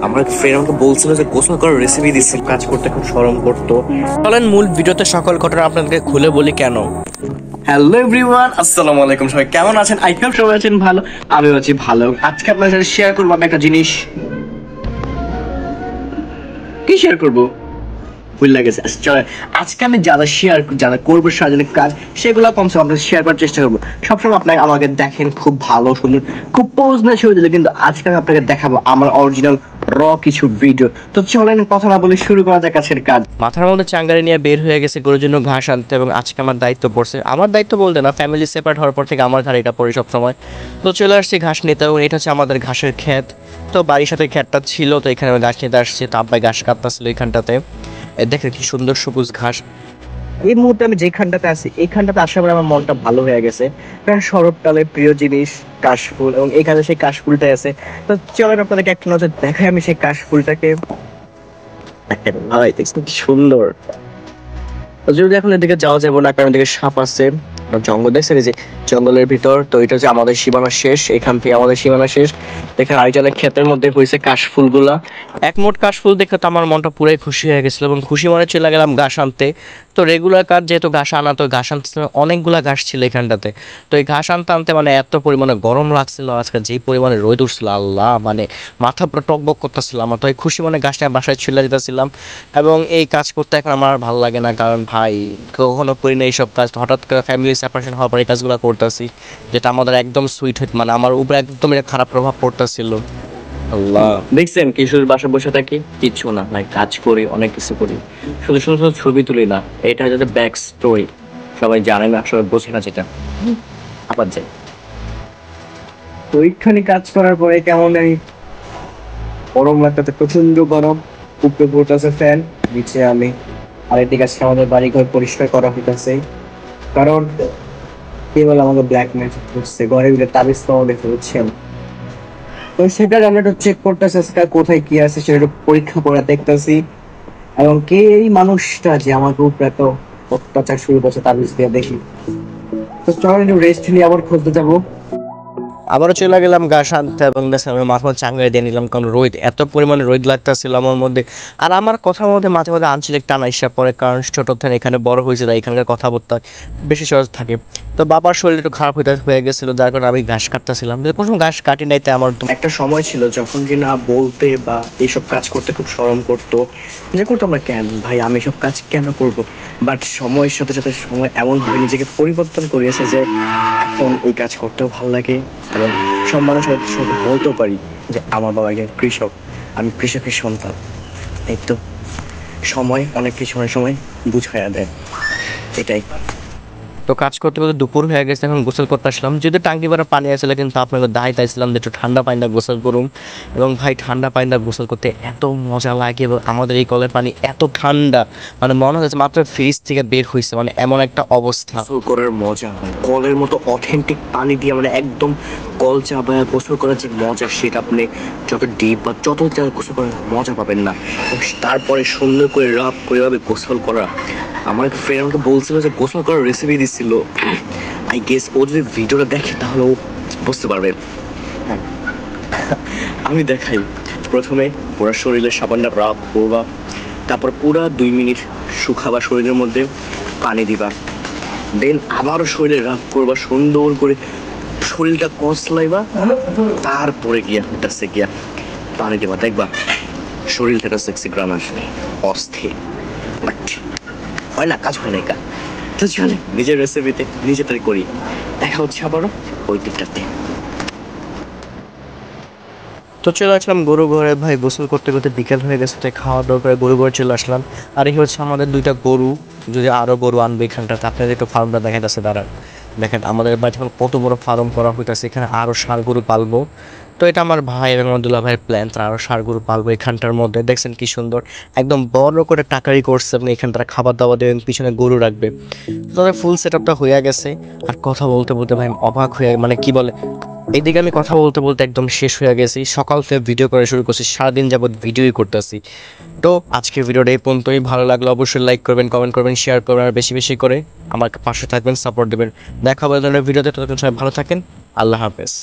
আমার ফ্রেন্ড আমাকে বলছিল যে গোসল করার রেসিপি দিচ্ছিল, কাজ করতে খুব শরম করতো। চলেন মূল ভিডিওতে সকল ঘটনা আপনাদেরকে খুলে বলি কেন। হ্যালো এভরিওয়ান, আসসালামু আলাইকুম। সবাই কেমন আছেন? আই হোপ সবাই আছেন ভালো, আমিও আছি ভালো। আজকে আপনার সাথে শেয়ার করবো আমি একটা জিনিস। কি শেয়ার করবো ভুল লাগেছে। চলে আজকে আমি যারা করবো সারাদিনের কাজ সেগুলো কমসে কম আপনাদের শেয়ার করার চেষ্টা করবো। সবসময় আপনাকে আমাকে দেখেন খুব ভালো সুন্দর খুব পোজ না ছবি দিলে, কিন্তু আজকে আমি আপনাকে দেখাবো আমার অরিজিনাল র কিছু ভিডিও। তো চলেন কথা না বলে শুরু করা যাক আজকের কাজ। মাথার মধ্যে চাঙ্গারি নিয়ে বের হয়ে গেছে গরুর জন্য ঘাস আনতে, এবং আজকে আমার দায়িত্ব পড়ছে। আমার দায়িত্ব বলতে না, ফ্যামিলি সেপারেট হওয়ার পর থেকে আমার ঘাড়ে এটা পড়ে সবসময়। তো চলে আসছি ঘাস নিতে, এবং এটা হচ্ছে আমাদের ঘাসের ক্ষেত। তো বাড়ির সাথে ক্ষেতটা ছিল, তো এখানে আমি ঘাস নিতে আসছি। তো আব্বাই ঘাস কাটতেছিল এইখানটাতে। দেখেন কি সুন্দর সবুজ ঘাস। এই মুহূর্তে আমি যেখানটাতে আছি এইখানটাতে আসার পরে আমার মনটা ভালো হয়ে গেছে, কারণ শরৎকালের প্রিয় জিনিস কাশফুল, এবং এখানে সেই কাশফুলটাই আছে। তো চলেন আপনাদেরকে একটা নজর দেখাই আমি সেই কাশফুলটাকে। ভাই দেখছেন কি সুন্দর। যদি এখন এদিকে যাওয়া যাবো না, কারণ এদিকে সাপ আছে, জঙ্গল দেখছেন এই যে জঙ্গলের ভিতর। তো এটা হচ্ছে আমাদের সীমানা শেষ, এখান থেকে আমাদের সীমানা শেষ। দেখেন আরেকজনের ক্ষেতের মধ্যে হয়েছে কাশফুলগুলা। এক মোট কাশফুল দেখে তো আমার মনটা পুরাই খুশি হয়ে গেছিলো, এবং খুশি মনে চলে গেলাম ঘাস আনতে। তো রেগুলার কাজ যেহেতু ঘাস আনা, তো ঘাস আনতে অনেকগুলা ঘাস ছিল এখানটাতে। তো এই ঘাস আনতে আনতে মানে এত পরিমাণে গরম লাগছিল আজকে, যেই পরিমাণে রোদ উঠছিল আল্লাহ, মানে মাথা পুরো টকবক করতেছিল আমার। তো এই খুশি মনে ঘাসটা বাসায় চলে যেতেছিলাম, এবং এই কাজ করতে এখন আমার আর ভালো লাগে না, কারণ ভাই কখনো করি না এইসব কাজ। হঠাৎ করে ফ্যামিলি সেপারেশন হওয়ার পর এই কাজগুলো করতেছি, যেটা আমাদের একদম সুইট হইত, মানে আমার উপরে একদম এটা খারাপ প্রভাব পড়তেছিল। আল্লাহ, দেখছেন কিশোর বাসা বসে থাকি কিচ্ছু না, লাইক কাজ করি, অনেক কিছু করি, শুধু শুধু শুধু ছবি তুলি না। এটা যাতে ব্যাক স্টোরি, সবাই জানে না, সবাই বোঝে না যেটা। আবার যাই তো ওইখানে কাজ করার পরে কেমন জানি গরম লাগতেছে, প্রচন্ড গরম। উপরে পড়তেছে ফ্যান, নিচে আমি। আর এদিকে আজকে আমাদের বাড়ি ঘর পরিষ্কার করা হইতেছে, কারণ কেবল আমাকে ব্ল্যাক ম্যাজিক করছে, ঘরে ভিতরে তাবিজ পাওয়া দেখতে হচ্ছে। তো সেটা আমরা একটু চেক করতেছি আজকে কোথায় কি আছে, সেটা একটু পরীক্ষা করে দেখতেছি। এবং কে এই মানুষটা যে আমাকে উপরে এত অত্যাচার শুরু করছে তাবিজ দিয়ে, দেখি। তো চলো একটু রেস্ট নিয়ে আবার খুঁজতে যাবো। আবারও চলে গেলাম ঘাস আনতে, এবং দেখছি আমি মাথা চাঙ্গাই দিয়ে নিলাম, কারণ রোদ এত পরিমাণে রোদ লাগতেছিল আমার মধ্যে। আর আমার কথার মধ্যে মাঝে মাঝে আঞ্চলিক টানা ইস্যা পড়ে, কারণ ছোটো থেকে এখানে বড় হয়েছে, তাই এখানকার কথাবার্তা বেশি সহজ থাকে। তো বাবার শরীর একটু খারাপ হয়ে গেছিলো, যার কারণে আমি ঘাস কাটতেছিলাম। কোনো ঘাস কাটি নাই, তাই আমার একটা সময় ছিল যখন কি না বলতে বা এইসব কাজ করতে খুব শরম করতো, যে করতাম না কেন ভাই, আমি এসব কাজ কেন করবো। বাট সময়ের সাথে সাথে সময় এমনভাবে নিজেকে পরিবর্তন করিয়েছে যে এখন এই কাজ করতেও ভালো লাগে, এবং সম্মানের সাথে বলতেও পারি যে আমার বাবা একজন কৃষক, আমি কৃষকের সন্তান। এই তো সময় অনেক কিছু অনেক সময় বুঝাইয়া দেয়, এটাই। তো কাজ করতে করতে দুপুর হয়ে গেছে, এখন গোসল করতে আসলাম। যদি টাঙ্কি ভরা পানি আসলে, কিন্তু আপনাকে দায়িত্ব আসলাম যে একটু ঠান্ডা পানি দিয়ে গোসল করুন। এবং ভাই ঠান্ডা পানি দিয়ে গোসল করতে এত মজা লাগে, এবং আমাদের এই কলের পানি এত ঠান্ডা, মানে মনে হচ্ছে মাত্র ফ্রিজ থেকে বের হয়েছে, মানে এমন একটা অবস্থা। গোসল করার মজা, কলের মতো অথেন্টিক পানি দিয়ে মানে একদম কল চাপায় গোসল করার যে মজা, সেটা আপনি যত ডিপ বা যত গোসল করার মজা পাবেন না। তারপরে সুন্দর করে রাব করে ভাবে গোসল করা। আমার একটা ফ্রেন্ড আমাকে বলছিল যে গোসল করার রেসিপি দিচ্ছিল। আই গেস ও যদি ভিডিওটা দেখে তাহলে ও বুঝতে পারবে। আমি দেখাই, প্রথমে পুরো শরীরে সাবানটা রাব করবা, তারপর পুরো 2 মিনিট শুকাবা, শরীরের মধ্যে পানি দিবা, দেন আবারও শরীরে রাব করবা সুন্দর করে, শরীরটা কসলাইবা, তারপরে গিয়া হইতাছে গিয়া পানি দিবা, দেখবা শরীর থেকে সেক্সি গ্রাম আসবে, অস্থির। বাট হয় না, কাজ হয় না। তো চলে নিজের রেসিপিতে নিজেটাই করি, দেখা হচ্ছে আবারও ওই দিকটাতে। তো চলে আসলাম গরু ঘরে, ভাই গোসল করতে করতে বিকেল হয়ে গেছে, তাই খাওয়া দাওয়া করে গরু ঘরে চলে আসলাম। আর এই হচ্ছে আমাদের 2টা গরু, যদি আরও গরু আনবে এখানটাতে। আপনাদের একটু ফার্মটা দেখা যাচ্ছে, দাঁড়ান দেখেন আমাদের বাড়িতে কত বড় ফার্ম করা হইতেছে, এখানে আরও ষাঁড় গরু পালবো। তো এটা আমার ভাই এবং আব্দুল্লাহ ভাইয়ের প্ল্যান, তারা আরও ষাঁড় গরু পালবো এখানটার মধ্যে। দেখছেন কি সুন্দর একদম বড় করে টাকারি করছে, এবং এখানটার খাবার দাবার দেবেন, পিছনে গরু রাখবে। তাদের ফুল সেট আপটা হয়ে গেছে। আর কথা বলতে বলতে ভাই অবাক হয়ে, মানে কি বলে, এইদিকে আমি কথা বলতে বলতে একদম শেষ হয়ে গেছি। সকাল থেকে ভিডিও করা শুরু করছি, সারাদিন যাবত ভিডিওই করতেছি। তো আজকের ভিডিওটা এই পর্যন্তই। ভালো লাগলো অবশ্যই লাইক করবেন, কমেন্ট করবেন, শেয়ার করবেন, আর বেশি বেশি করে আমার পাশে থাকবেন, সাপোর্ট দেবেন। দেখা হবে ধরনের ভিডিওতে, ততক্ষণ সবাই ভালো থাকেন। আল্লাহ হাফেজ।